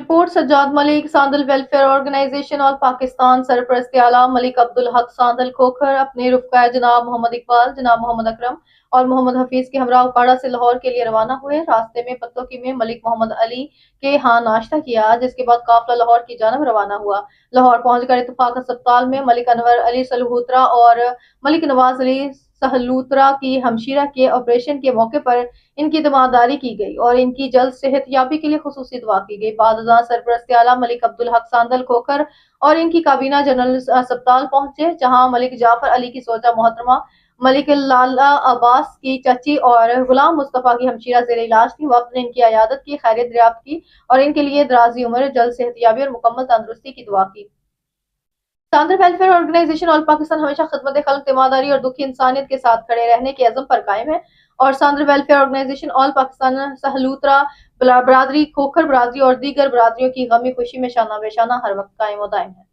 Report Sajjad ملک Sandal welfare organization all Pakistan سرپرست اعلیٰ ملک عبدالحق ساندل کھوکھر اپنے رفقا جناب محمد اقبال، جناب محمد اکرم اور محمد حفیظ کے ہمراہ اکاڑہ سے لاہور کے لیے روانہ ہوئے۔ راستے میں پتوکی میں ملک محمد علی کے ہاں ناشتہ کیا، جس کے بعد قافلہ لاہور کی جانب روانہ ہوا۔ لاہور پہنچ کر اتفاق ہسپتال میں ملک انور علی سلہوترا اور ملک نواز علی سہلوترا کی ہمشیرہ کے آپریشن کے موقع پر ان کی تیمارداری کی گئی اور ان کی جلد صحت یابی کے لیے خصوصی دعا کی گئی۔ بعد ازاں سرپرست اعلیٰ ملک عبدالحق ساندل کھوکھر اور ان کی کابینہ جنرل ہسپتال پہنچے، جہاں ملک جعفر علی کی زوجہ محترمہ ملک لالا عباس کی چچی اور غلام مصطفیٰ کی ہمشیرہ زیر علاج تھی۔ وقت نے ان کی عیادت کی، خیریت دریافت کی اور ان کے لیے درازی عمر، جلد صحت یابی اور مکمل تندرستی کی دعا کی۔ Sandal welfare organization all Pakistan ہمیشہ خدمت خلق، تیمارداری اور دکھی انسانیت کے ساتھ کھڑے رہنے کے عزم پر قائم ہے اور Sandal welfare organization all Pakistan سہلوترا برادری، کھوکھر برادری اور دیگر برادریوں کی غمی خوشی میں شانہ بہ شانہ ہر وقت قائم و دائم ہے۔